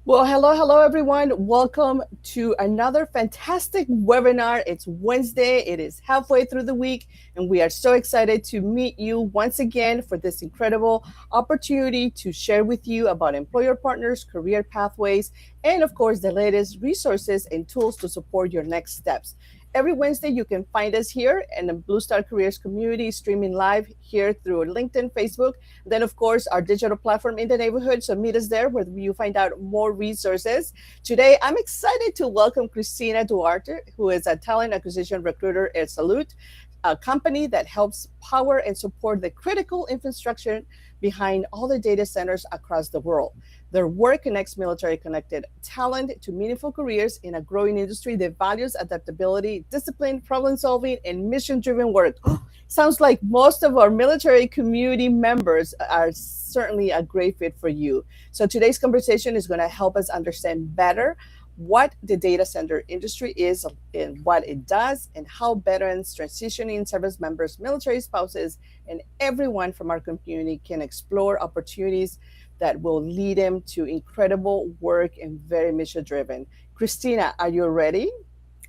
Well, hello, everyone. Welcome to another fantastic webinar. It's Wednesday, it is halfway through the week, and we are so excited to meet you once again for this incredible opportunity to share with you about employer partners, career pathways, and of course, the latest resources and tools to support your next steps. Every Wednesday, you can find us here in the Blue Star Careers community, streaming live here through LinkedIn, Facebook, then, of course, our digital platform in the neighborhood. So meet us there where you find out more resources. Today, I'm excited to welcome Christina Duarte, who is a talent acquisition recruiter at Salute, a company that helps power and support the critical infrastructure behind all the data centers across the world. Their work connects military connected talent to meaningful careers in a growing industry that values adaptability, discipline, problem solving, and mission driven work. Sounds like most of our military community members are certainly a great fit for you. So today's conversation is going to help us understand better what the data center industry is and what it does, and how veterans, transitioning service members, military spouses, and everyone from our community can explore opportunities that will lead them to incredible work and very mission driven. Christina, are you ready?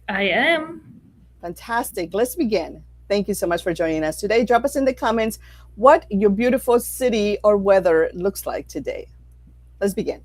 I am. Fantastic. Let's begin. Thank you so much for joining us today. Drop us in the comments what your beautiful city or weather looks like today. Let's begin.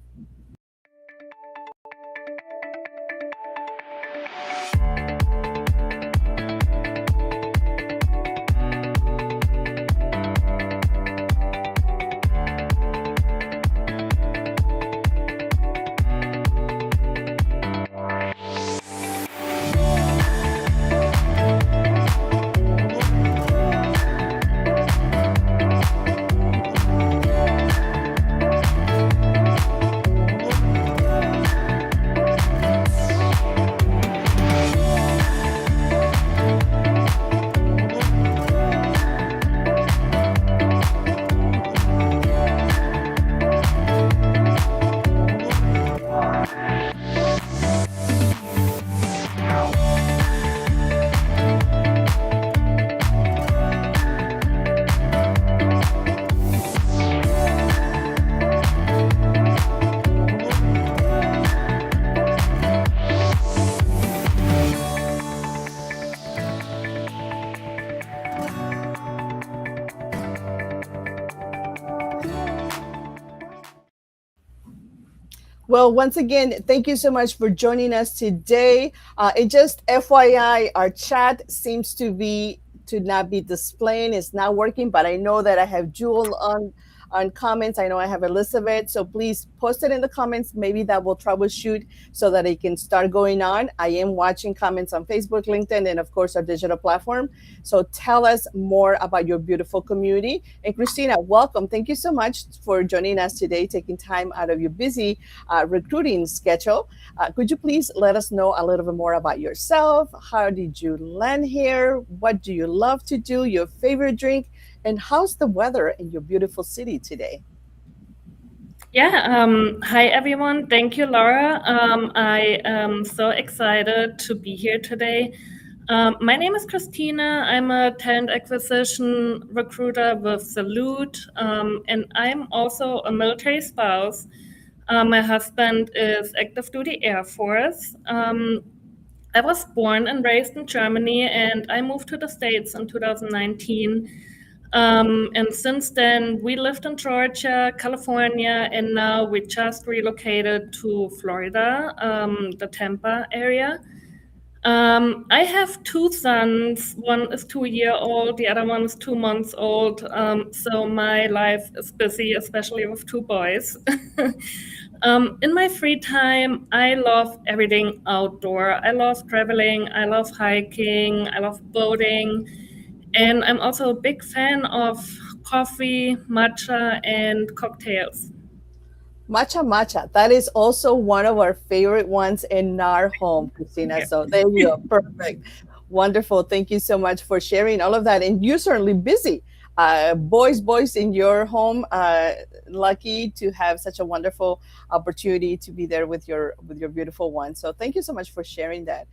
Well, once again, thank you so much for joining us today. It just FYI, our chat seems to not be displaying. It's not working, but I know that I have Jewel on comments. I know I have Elizabeth. So please post it in the comments. Maybe that will troubleshoot so that it can start going on. I am watching comments on Facebook, LinkedIn, and of course our digital platform. So tell us more about your beautiful community. And Christina, welcome. Thank you so much for joining us today, taking time out of your busy recruiting schedule. Could you please let us know a little bit more about yourself? How did you land here? What do you love to do? Your favorite drink? And how's the weather in your beautiful city today? Yeah, hi everyone. Thank you, Laura. I am so excited to be here today. My name is Christina. I'm a talent acquisition recruiter with Salute, and I'm also a military spouse. My husband is active duty Air Force. I was born and raised in Germany, and I moved to the States in 2019. And since then, we lived in Georgia, California, and now we just relocated to Florida, the Tampa area. I have two sons. One is 2 years old, the other one is 2 months old. So my life is busy, especially with two boys. In my free time, I love everything outdoor. I love traveling, I love hiking, I love boating. And I'm also a big fan of coffee, matcha, and cocktails. Matcha. That is also one of our favorite ones in our home, Christina. Yeah. So there you go. Perfect. Wonderful. Thank you so much for sharing all of that. And you're certainly busy. Boys in your home, lucky to have such a wonderful opportunity to be there with your beautiful one. So thank you so much for sharing that.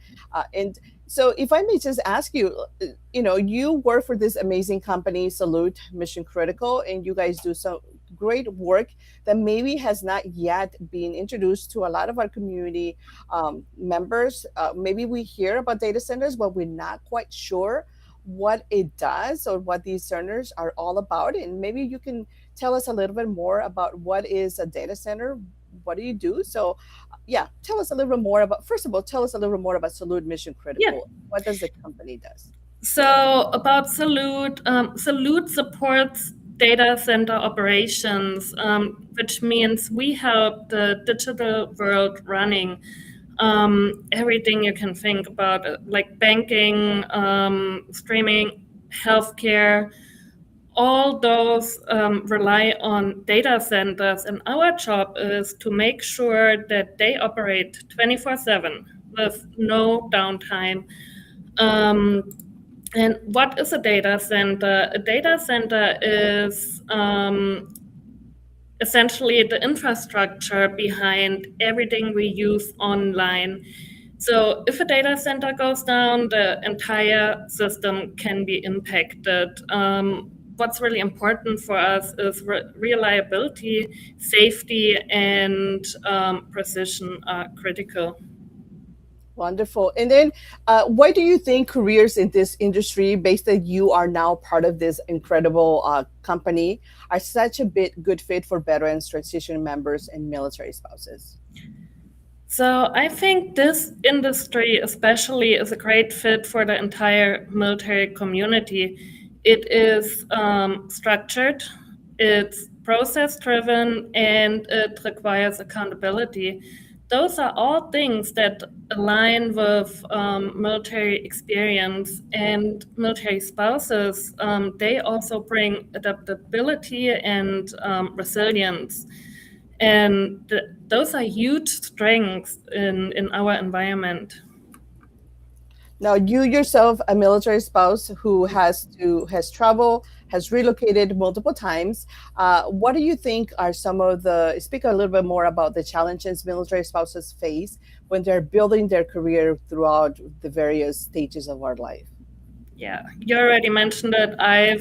And so, if I may just ask you, you work for this amazing company, Salute Mission Critical, and you guys do some great work that maybe has not yet been introduced to a lot of our community members. Maybe we hear about data centers, but we're not quite sure what it does or what these centers are all about. And maybe you can tell us a little bit more about what is a data center. What do you do? So, yeah, tell us a little bit more about. First of all, tell us a little bit more about Salute Mission Yeah. Critical. What does the company does? So about Salute, Salute supports data center operations, which means we help the digital world running. Everything you can think about, like banking, streaming, healthcare, all those rely on data centers. And our job is to make sure that they operate 24/7 with no downtime. And what is a data center? A data center is essentially the infrastructure behind everything we use online. So if a data center goes down, the entire system can be impacted. What's really important for us is reliability, safety, and precision are critical. Wonderful. And then, why do you think careers in this industry, based that you are now part of this incredible company, are such a good fit for veterans, transition members, and military spouses? So I think this industry especially is a great fit for the entire military community. It is structured, it's process driven, and it requires accountability. Those are all things that align with military experience and military spouses. They also bring adaptability and resilience. And those are huge strengths in our environment. Now, you yourself, a military spouse who has traveled, has relocated multiple times. What do you think are some of the? Speak a little bit more about the challenges military spouses face when they're building their career throughout the various stages of our life. Yeah, you already mentioned it. I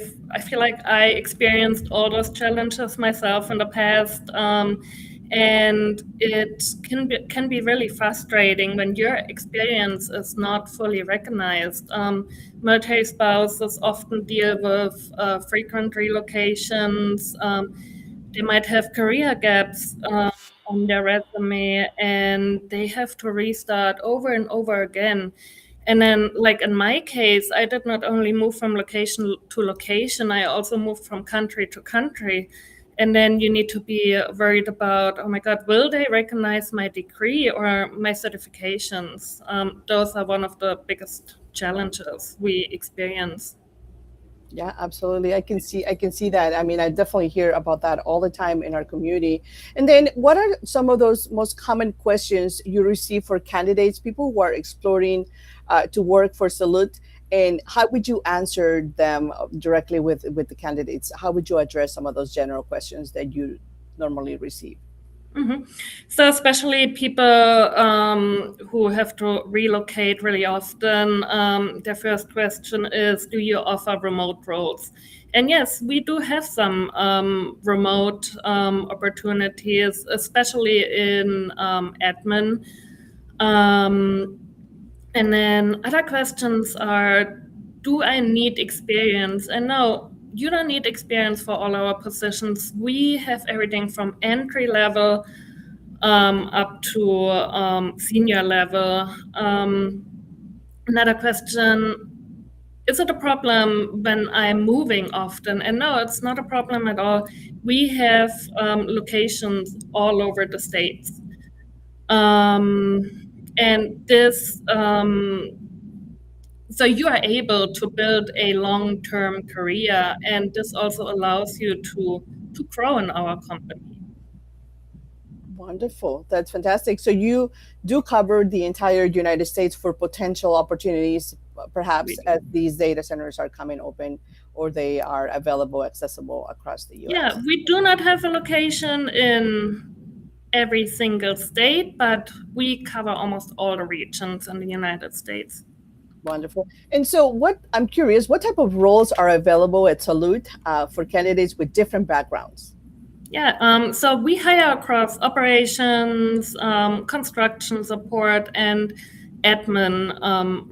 feel like I experienced all those challenges myself in the past, and it can be really frustrating when your experience is not fully recognized. Military spouses often deal with frequent relocations. They might have career gaps on their resume, and they have to restart over and over again. And then, like in my case, I did not only move from location to location, I also moved from country to country. And then you need to be worried about, oh my God, will they recognize my degree or my certifications? Those are one of the biggest challenges we experience. Yeah, absolutely. I can see that. I mean, I definitely hear about that all the time in our community. And then what are some of those most common questions you receive for candidates, people who are exploring to work for Salute, and how would you answer them directly with the candidates? How would you address some of those general questions that you normally receive? Mhm. So especially people who have to relocate really often, their first question is, do you offer remote roles? And yes, we do have some remote opportunities, especially in admin. Um, and then other questions are, do I need experience? And no, you don't need experience for all our positions. We have everything from entry level up to senior level. Another question, is it a problem when I'm moving often? And no, it's not a problem at all. We have locations all over the states. And this, so you are able to build a long-term career, and this also allows you to grow in our company. Wonderful. That's fantastic. So you do cover the entire United States for potential opportunities, We perhaps do. as these data centers are coming open or they are available, accessible across the Yeah, U.S.? we do not have a location in every single state, but we cover almost all the regions in the United States. Wonderful. And so, what I'm curious, what type of roles are available at Salute for candidates with different backgrounds? Yeah, so we hire across operations, construction support, and admin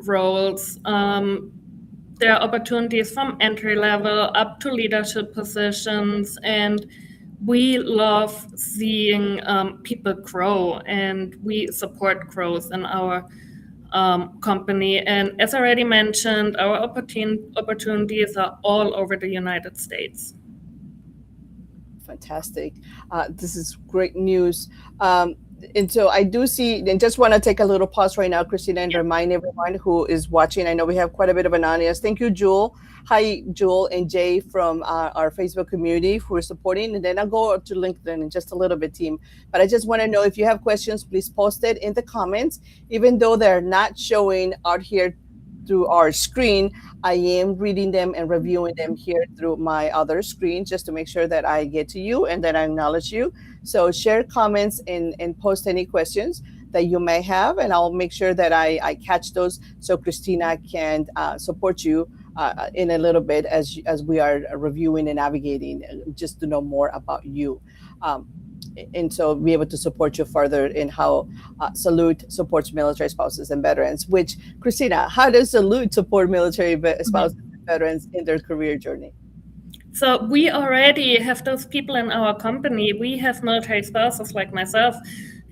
roles. There are opportunities from entry level up to leadership positions, and we love seeing people grow, and we support growth in our company. And as I already mentioned, our opportunities are all over the United States. Fantastic. This is great news. Um, and so I do see, and just want to take a little pause right now, Christina, and remind everyone who is watching. I know we have quite a bit of an audience. Thank you, Jewel. Hi, Jewel and Jay from our Facebook community who are supporting. And then I'll go to LinkedIn in just a little bit, team. But I just want to know if you have questions, please post it in the comments. Even though they're not showing out here through our screen, I am reading them and reviewing them here through my other screen just to make sure that I get to you and that I acknowledge you. So share comments and post any questions that you may have, and I'll make sure that I catch those so Christina can support you in a little bit as we are reviewing and navigating just to know more about you. Um, and so be able to support you further in how Salute supports military spouses and veterans. Which, Christina, how does Salute support military spouses Mhm. and veterans in their career journey? So we already have those people in our company. We have military spouses like myself,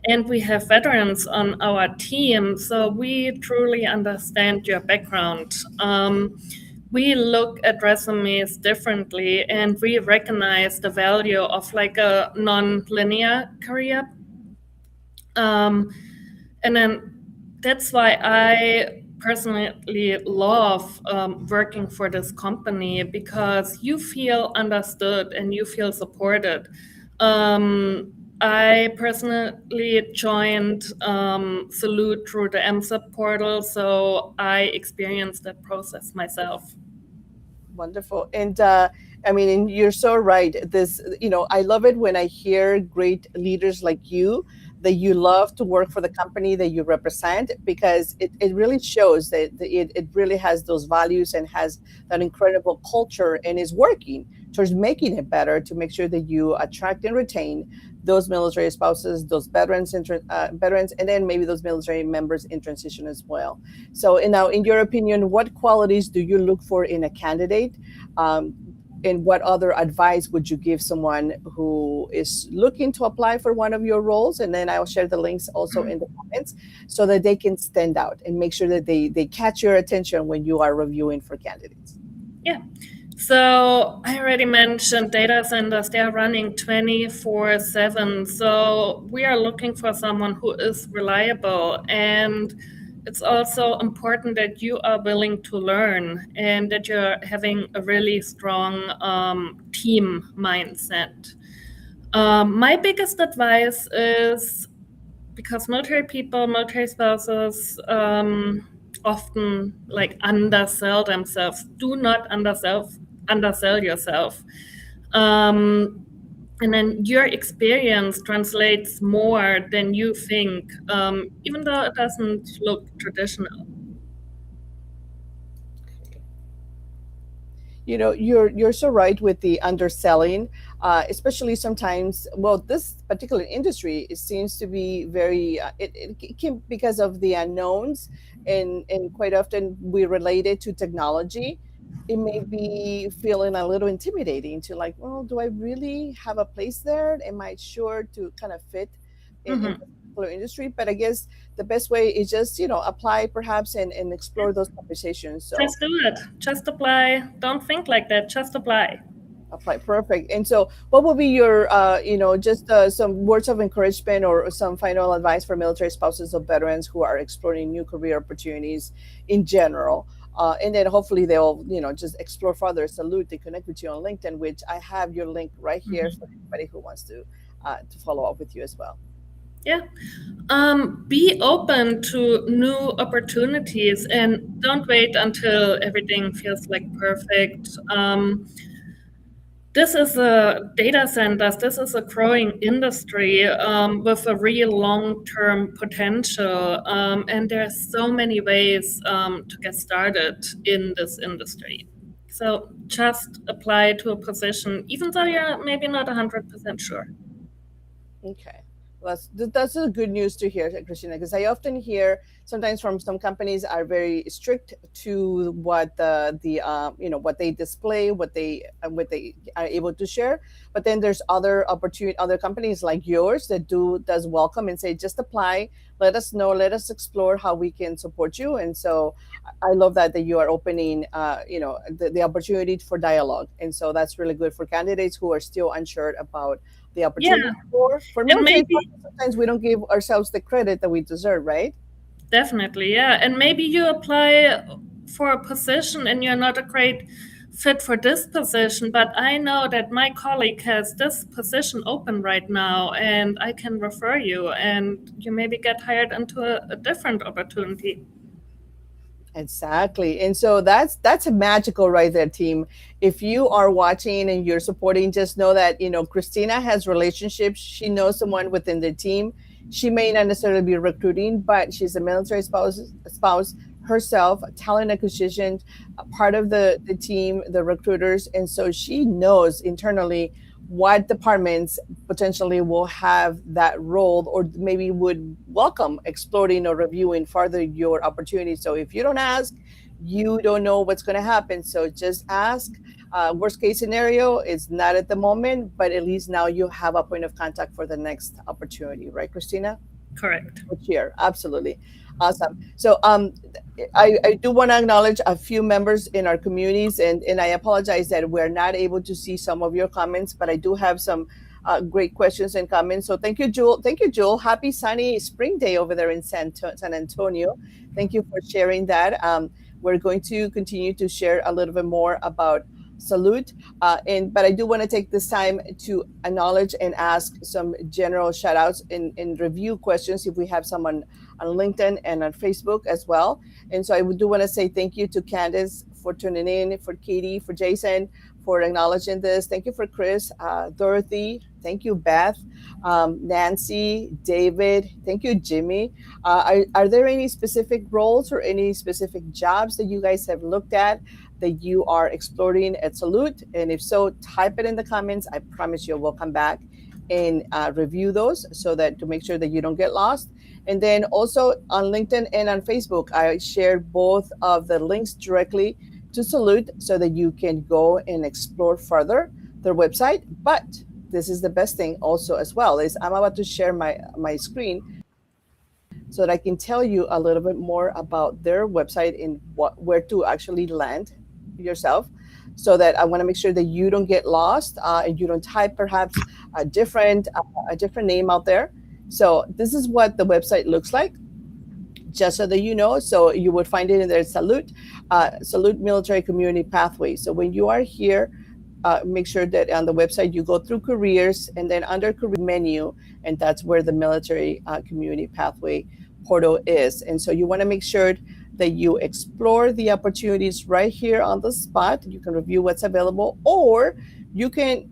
and we have veterans on our team. So we truly understand your background. We look at resumes differently, and we recognize the value of like a non-linear career. Um, and then that's why I personally love working for this company, because you feel understood and you feel supported. I personally joined Salute through the MSIP portal, so I experienced that process myself. Wonderful. And I mean, and you're so right. This, I love it when I hear great leaders like you that you love to work for the company that you represent because it really shows that it really has those values and has that incredible culture and is working towards making it better to make sure that you attract and retain those military spouses, those veterans, veterans, and then maybe those military members in transition as well. So, and now, in your opinion, what qualities do you look for in a candidate? Um, and what other advice would you give someone who is looking to apply for one of your roles? And then I'll share the links also in the comments so that they can stand out and make sure that they catch your attention when you are reviewing for candidates. Yeah. So I already mentioned data centers, they are running 24/7. So we are looking for someone who is reliable. And it's also important that you are willing to learn and that you're having a really strong team mindset. My biggest advice is, because military people, military spouses often like undersell themselves. Do not undersell yourself. Um, and then your experience translates more than you think, even though it doesn't look traditional. You're so right with the underselling, especially sometimes. Well, this particular industry, it seems to be very it can, because of the unknowns, and quite often we relate it to technology. It may be feeling a little intimidating to, like, well, do I really have a place there? Am I sure to kind of fit in Mhm. this particular industry? But I guess the best way is just apply perhaps and explore those conversations. So Just do it. Just apply. Don't think like that. Just apply. apply. Perfect. And so, what would be your, just some words of encouragement or some final advice for military spouses of veterans who are exploring new career opportunities in general? And then hopefully they'll, just explore further. Salute, they connect with you on LinkedIn, which I have your link right here Mhm. for anybody who wants to follow up with you as well. Yeah. Be open to new opportunities and don't wait until everything feels like perfect. This is a data centers. This is a growing industry with a real long-term potential, and there are so many ways to get started in this industry. So just apply to a position, even though you're maybe not 100% sure. Okay. Well, that's a good news to hear, Christina, because I often hear sometimes from some companies are very strict to what what they display, what they are able to share. But then there's other companies like yours that does welcome and say just apply, let us know, let us explore how we can support you. And so I love that you are opening the opportunity for dialogue, and so that's really good for candidates who are still unsure about the Yeah, opportunity for and military maybe spouses. Sometimes we don't give ourselves the credit that we deserve, right? definitely, yeah. And maybe you apply for a position and you're not a great fit for this position, but I know that my colleague has this position open right now and I can refer you and you maybe get hired into a different opportunity. Exactly. And so that's a magical right there, team. If you are watching and you're supporting, just know that, Christina has relationships. She knows someone within the team. She may not necessarily be recruiting, but she's a military spouse herself, talent acquisition, a part of the team, the recruiters. And so she knows internally what departments potentially will have that role or maybe would welcome exploring or reviewing further your opportunity. So if you don't ask, you don't know what's going to happen. So just ask. Worst case scenario is not at the moment, but at least now you have a point of contact for the next opportunity, right, Christina? Correct. Cheer, absolutely. Awesome. So I do want to acknowledge a few members in our communities, and I apologize that we're not able to see some of your comments, but I do have some great questions and comments. So thank you, Jewel. Thank you, Jewel. Happy sunny spring day over there in San Antonio. Thank you for sharing that. We're going to continue to share a little bit more about Salute. But I do want to take this time to acknowledge and ask some general shout outs and review questions if we have someone on LinkedIn and on Facebook as well. And so I do want to say thank you to Candace for tuning in, for Katie, for Jason, for acknowledging this. Thank you for Chris, Dorothy. Thank you, Beth, Nancy, David. Thank you, Jimmy. Are there any specific roles or any specific jobs that you guys have looked at that you are exploring at Salute? And if so, type it in the comments. I promise you we'll come back and review those so that to make sure that you don't get lost. And then also on LinkedIn and on Facebook, I shared both of the links directly to Salute so that you can go and explore further their website. But this is the best thing also as well is I'm about to share my screen so that I can tell you a little bit more about their website and where to actually land yourself. So that I want to make sure that you don't get lost and you don't type perhaps a different name out there. So this is what the website looks like, just so that you know. So you would find it in there, Salute Military Community Pathway. So when you are here, make sure that on the website you go through careers and then under career menu, and that's where the military community pathway portal is. And so you want to make sure that you explore the opportunities right here on the spot. You can review what's available, or you can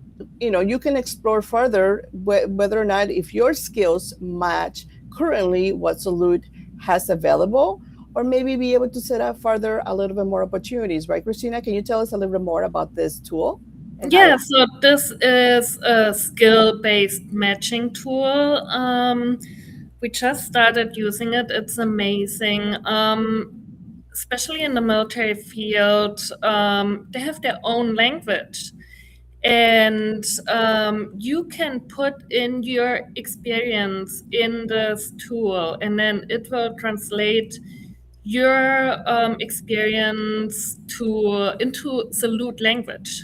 explore further whether or not if your skills match currently what Salute has available, or maybe be able to set up further a little bit more opportunities, right, Christina? Can you tell us a little bit more about this tool and how Yeah, it? so this is a skill-based matching tool. We just started using it. It's amazing. Especially in the military field, they have their own language. And you can put in your experience in this tool, and then it will translate your experience into Salute language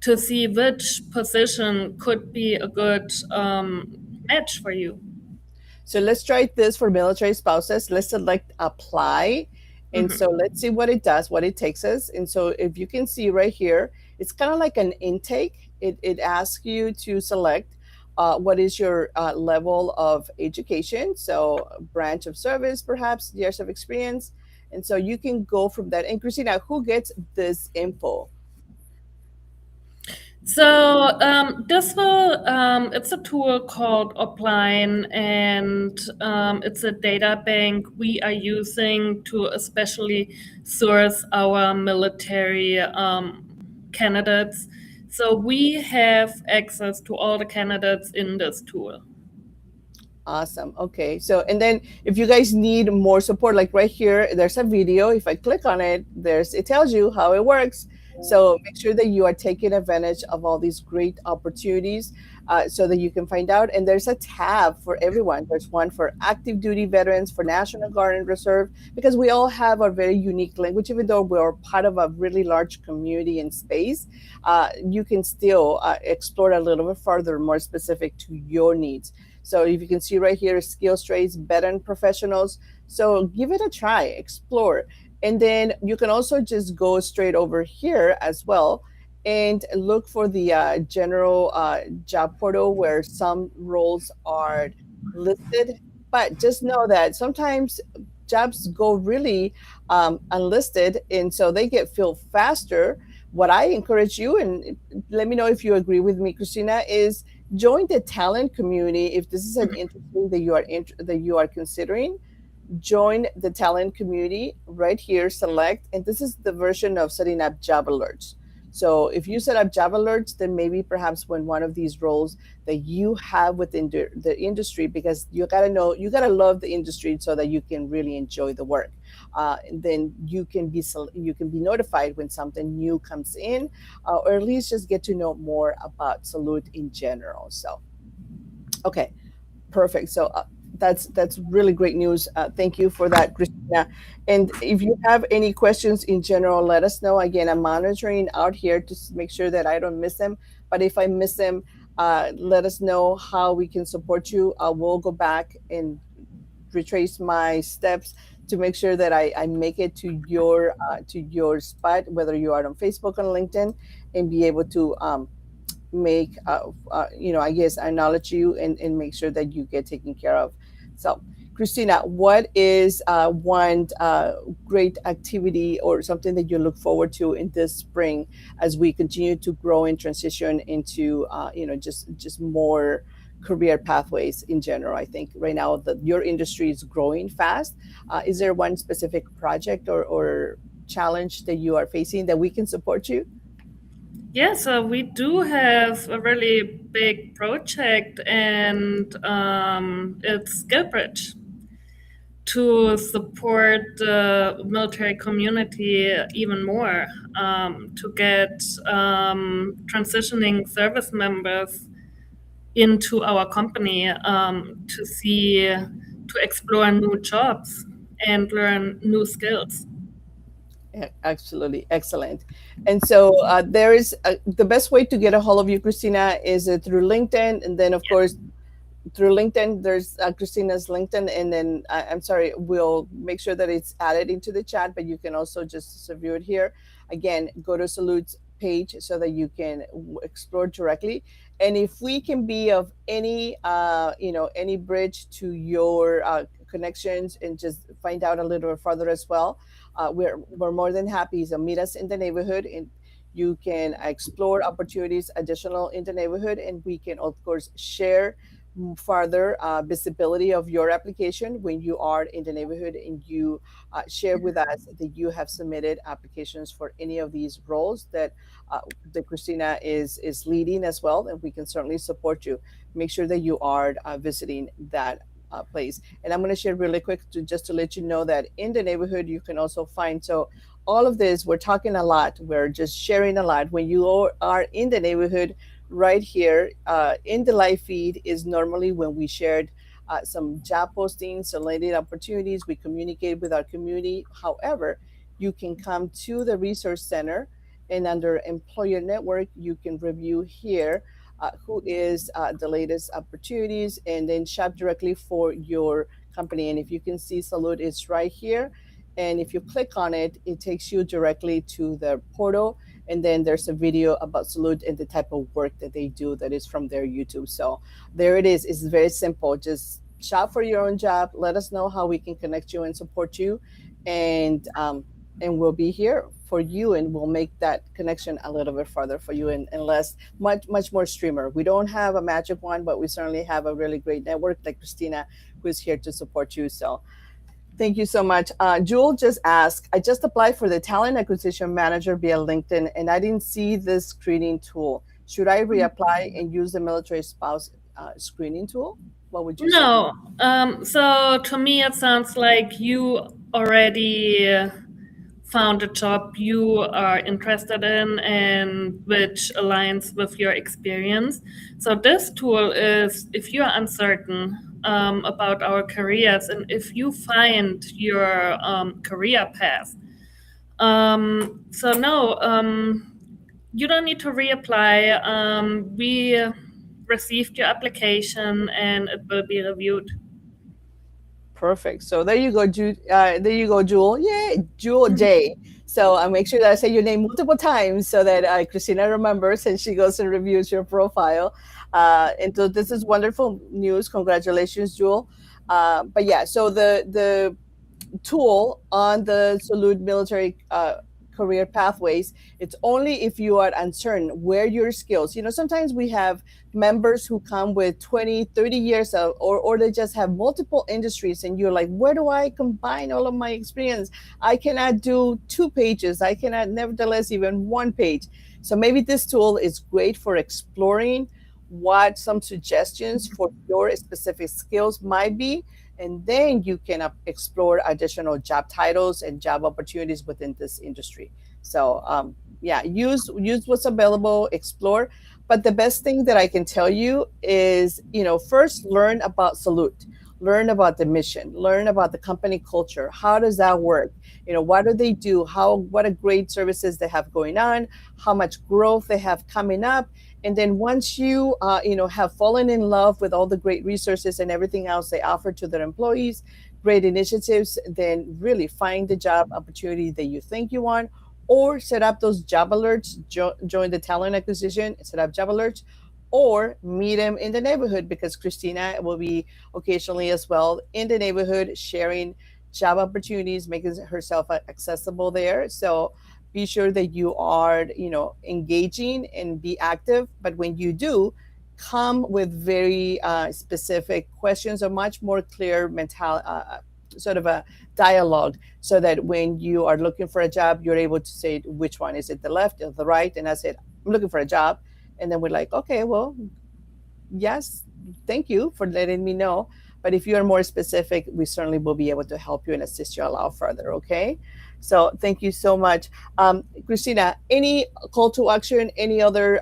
to see which position could be a good match for you. So let's try this for military spouses. Let's select apply. And Mhm. so let's see what it does, what it takes us. And so if you can see right here, it's kind of like an intake. It asks you to select what is your level of education, so branch of service, perhaps years of experience. And so you can go from that. And Christina, who gets this info? So this will it's a tool called Opline, and it's a data bank we are using to especially source our military candidates. So we have access to all the candidates in this tool. Awesome. Okay. So, and then if you guys need more support, like right here, there's a video. If I click on it, it tells you how it works. So make sure that you are taking advantage of all these great opportunities so that you can find out. And there's a tab for everyone. There's one for active duty veterans, for National Guard and Reserve, because we all have a very unique language. Even though we're part of a really large community and space, you can still explore a little bit further, more specific to your needs. So if you can see right here, skills trades, veteran professionals. So give it a try, explore. And then you can also just go straight over here as well and look for the general job portal where some roles are listed. But just know that sometimes jobs go really unlisted, and so they get filled faster. What I encourage you, and let me know if you agree with me, Christina, is join the talent community if this is an interesting that you are considering. Join the talent community right here, select, and this is the version of setting up job alerts. So if you set up job alerts, then maybe perhaps when one of these roles that you have within the industry, because you got to know, you got to love the industry so that you can really enjoy the work. And then you can be notified when something new comes in, or at least just get to know more about Salute in general. So, okay. Perfect. So that's really great news. Thank you for that, Christina. And if you have any questions in general, let us know. Again, I'm monitoring out here to make sure that I don't miss them. But if I miss them, let us know how we can support you. I will go back and retrace my steps to make sure that I make it to your spot, whether you are on Facebook or LinkedIn, and be able to make I guess acknowledge you and make sure that you get taken care of. So Christina, what is one great activity or something that you look forward to in this spring as we continue to grow and transition into just more career pathways in general? I think right now that your industry is growing fast. Is there one specific project or challenge that you are facing that we can support you? Yeah, so we do have a really big project, and it's SkillBridge to support the military community even more, to get transitioning service members into our company, to explore new jobs and learn new skills. Absolutely excellent. And so there is the best way to get a hold of you, Christina, is through LinkedIn, and then of course through LinkedIn, there's Christina's LinkedIn, and then I'm sorry, we'll make sure that it's added into the chat, but you can also just view it here. Again, go to Salute's page so that you can explore directly. And if we can be of any, any bridge to your connections and just find out a little further as well, we're more than happy. So meet us in the neighborhood, and you can explore opportunities additional in the neighborhood, and we can of course share further visibility of your application when you are in the neighborhood and you share with us that you have submitted applications for any of these roles that Christina is leading as well, and we can certainly support you. Make sure that you are visiting that place. And I'm going to share really quick just to let you know that in the neighborhood you can also find, so all of this, we're talking a lot, we're just sharing a lot. When you are in the neighborhood, right here in the live feed is normally when we shared some job postings, related opportunities. We communicate with our community. However, you can come to the resource center, and under employer network, you can review here who is the latest opportunities, and then shop directly for your company. And if you can see, Salute is right here. And if you click on it, it takes you directly to the portal. And then there's a video about Salute and the type of work that they do that is from their YouTube. So there it is. It's very simple. Just shop for your own job. Let us know how we can connect you and support you. And we'll be here for you, and we'll make that connection a little bit farther for you, and less, much more streamer. We don't have a magic one, but we certainly have a really great network like Christina, who is here to support you. So thank you so much. Jewel just asked, I just applied for the talent acquisition manager via LinkedIn, and I didn't see this screening tool. Should I reapply and use the military spouse screening tool? What would you say? No. So to me, it sounds like you already found a job you are interested in and which aligns with your experience. So this tool is if you are uncertain about our careers and if you find your career path. So no, you don't need to reapply. We received your application and it will be reviewed. Perfect. So there you go, there you go, Jewel. Yay, Jewel J. So I make sure that I say your name multiple times so that Christina remembers and she goes and reviews your profile. And so this is wonderful news. Congratulations, Jewel. But yeah, so the tool on the Salute military career pathways, it's only if you are uncertain where your skills, sometimes we have members who come with 20, 30 years of, or they just have multiple industries, and you're like, where do I combine all of my experience? I cannot do 2 pages. I cannot, nevertheless, even 1 page. So maybe this tool is great for exploring what some suggestions for your specific skills might be, and then you can explore additional job titles and job opportunities within this industry. So yeah, use what's available, explore. But the best thing that I can tell you is, first learn about Salute, learn about the mission, learn about the company culture. How does that work? What do they do? What a great services they have going on, how much growth they have coming up. And then once you have fallen in love with all the great resources and everything else they offer to their employees, great initiatives, then really find the job opportunity that you think you want, or set up those job alerts. Join the talent acquisition, set up job alerts, or meet them in the neighborhood, because Christina will be occasionally as well in the neighborhood sharing job opportunities, making herself accessible there. So be sure that you are, engaging and be active. But when you do, come with very specific questions, or much more clear sort of a dialogue, so that when you are looking for a job, you're able to say which one is it, the left or the right. And I said, I'm looking for a job. And then we're like, okay, well, yes, thank you for letting me know. But if you're more specific, we certainly will be able to help you and assist you a lot further. Okay. So thank you so much. Christina, any call to action, any other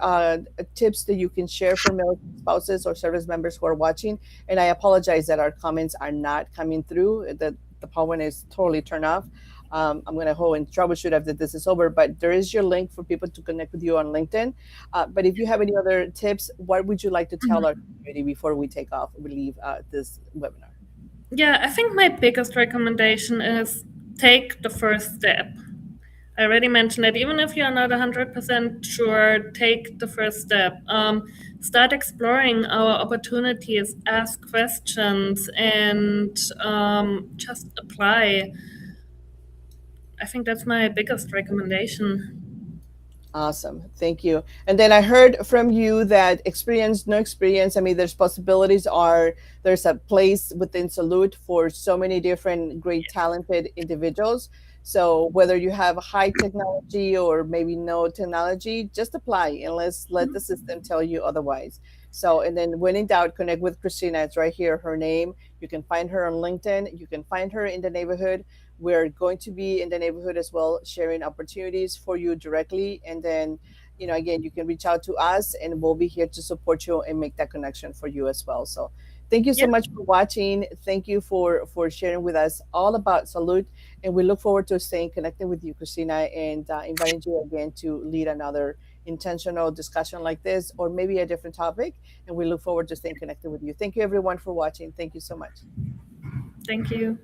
tips that you can share for military spouses or service members who are watching? And I apologize that our comments are not coming through. The PowerPoint is totally turned off. I'm going to go and troubleshoot after this is over, but there is your link for people to connect with you on LinkedIn. But if you have any other tips, what would you like to tell our community before we leave this webinar? Yeah, I think my biggest recommendation is take the first step. I already mentioned it. Even if you're not 100% sure, take the first step. Start exploring our opportunities, ask questions, and just apply. I think that's my biggest recommendation. Awesome. Thank you. And then I heard from you that experience, no experience. I mean, there's a place within Salute for so many different great, talented individuals. So whether you have high technology or maybe no technology, just apply, and let's let the system tell you otherwise. So, and then when in doubt, connect with Christina. It's right here, her name. You can find her on LinkedIn. You can find her in the neighborhood. We're going to be in the neighborhood as well, sharing opportunities for you directly. And then, again, you can reach out to us, and we'll be here to support you and make that connection for you as well. So thank you so Yeah, much for watching. Thank you for sharing with us all about Salute. And we look forward to staying connected with you, Christina, and inviting you again to lead another intentional discussion like this, or maybe a different topic. And we look forward to staying connected with you. Thank you, everyone, for watching. Thank you so much. thank you.